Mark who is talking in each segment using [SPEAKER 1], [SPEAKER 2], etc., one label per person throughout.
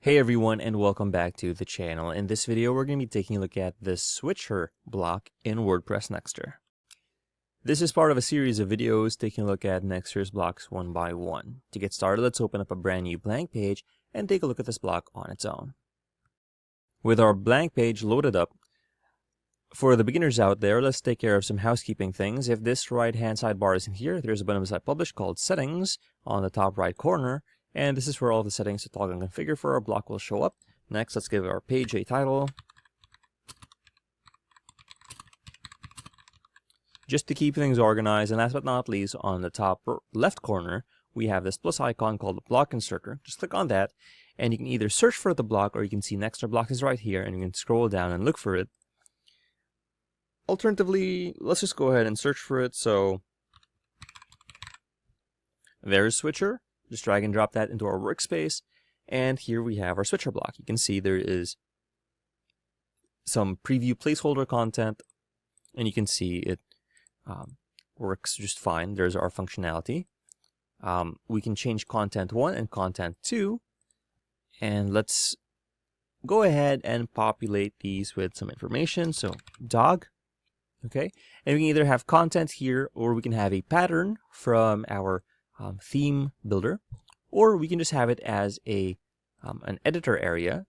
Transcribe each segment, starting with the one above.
[SPEAKER 1] Hey everyone, and welcome back to the channel. In this video we're going to be taking a look at the switcher block in WordPress Nexter. This is part of a series of videos taking a look at Nexter's blocks one by one. To get started, let's open up a brand new blank page and take a look at this block on its own. With our blank page loaded up, for the beginners out there, let's take care of some housekeeping things. If this right hand sidebar isn't here, there's a button beside Publish called Settings on the top right corner. And this is where all the settings to toggle and configure for our block will show up. Next, let's give our page a title. Just to keep things organized, and last but not least, on the top left corner, we have this plus icon called the block inserter. Just click on that, and you can either search for the block, or you can see Nexter block is right here, and you can scroll down and look for it. Alternatively, let's just go ahead and search for it. So there's switcher. Just drag and drop that into our workspace, and here we have our switcher block. You can see there is some preview placeholder content, and you can see it works just fine. There's our functionality. We can change content 1 and content 2, and let's go ahead and populate these with some information. So dog, okay, and we can either have content here, or we can have a pattern from our theme builder, or we can just have it as a an editor area.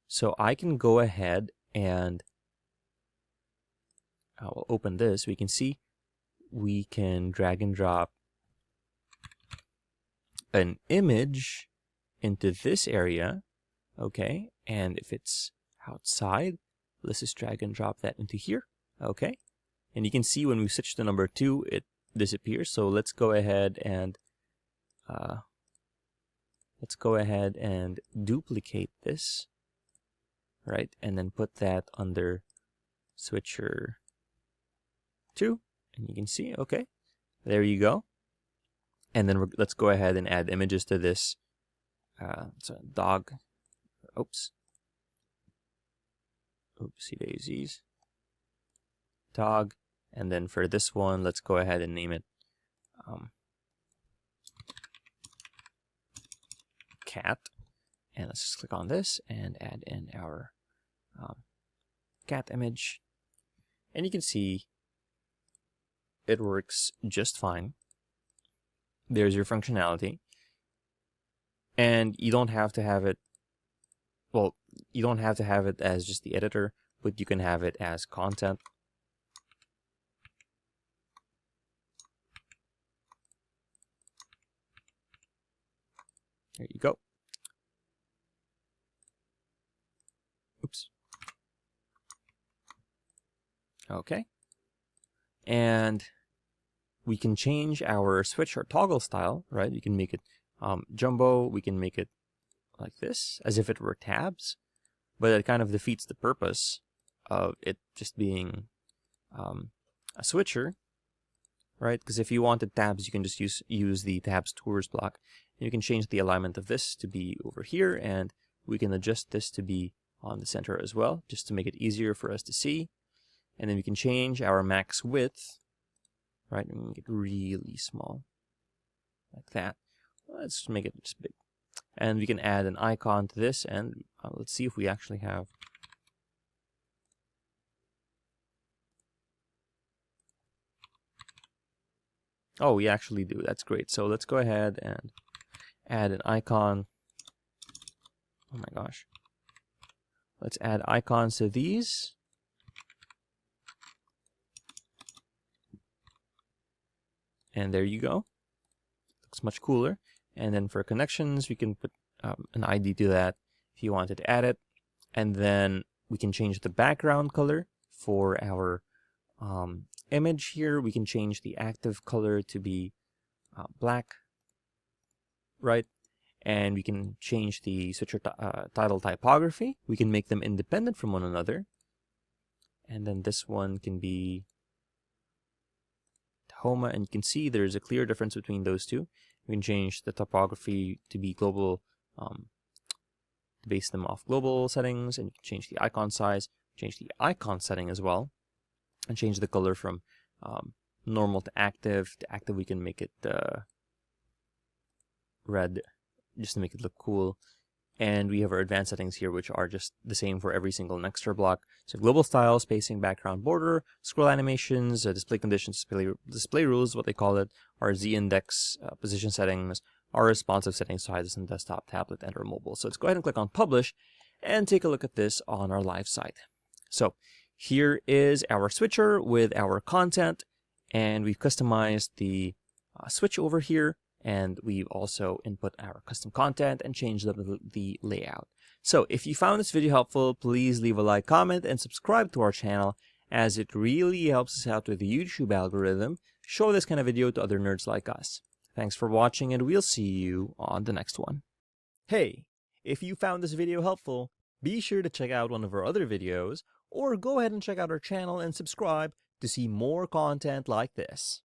[SPEAKER 1] So I can go ahead and I'll open this. We can see we can drag and drop an image into this area, okay, and if it's outside, let's just drag and drop that into here, okay, and you can see when we switch to number 2 it disappears. So let's go ahead and duplicate this, right, and then put that under switcher 2, and you can see, okay, there you go. And then let's go ahead and add images to this. So dog, oopsie daisies, dog, and then for this one, let's go ahead and name it cat, and let's just click on this and add in our cat image, and you can see it works just fine. There's your functionality, and you don't have to have it, well, you don't have to have it as just the editor, but you can have it as content. There you go. Oops. Okay. And we can change our switch or toggle style, right? We can make it jumbo. We can make it like this, as if it were tabs, but it kind of defeats the purpose of it just being a switcher, right? Because if you wanted tabs, you can just use the tabs tours block. You can change the alignment of this to be over here, and we can adjust this to be on the center as well, just to make it easier for us to see. And then we can change our max width, right, and make it really small, like that. Let's make it just big. And we can add an icon to this, and let's see if we actually have. Oh, we actually do. That's great. So let's go ahead and add an icon. Oh my gosh. Let's add icons to these. And there you go. Looks much cooler. And then for connections, we can put an ID to that if you wanted to add it. And then we can change the background color for our image here. We can change the active color to be black, right? And we can change the switcher title typography. We can make them independent from one another. And then this one can be Tahoma, and you can see there's a clear difference between those two. We can change the typography to be global, to base them off global settings, and you can change the icon size, change the icon setting as well, and change the color from normal to active. To active, we can make it red, just to make it look cool. And we have our advanced settings here, which are just the same for every single Nextr block. So global style, spacing, background, border, scroll animations, display conditions, display rules, what they call it, our z-index, position settings, our responsive settings, so hide this on desktop, tablet, and or mobile. So let's go ahead and click on publish and take a look at this on our live site. So here is our switcher with our content, and we've customized the switch over here. And we've also input our custom content and changed the layout. So if you found this video helpful, please leave a like, comment, and subscribe to our channel, as it really helps us out with the YouTube algorithm. Show this kind of video to other nerds like us. Thanks for watching, and we'll see you on the next one. Hey, if you found this video helpful, be sure to check out one of our other videos, or go ahead and check out our channel and subscribe to see more content like this.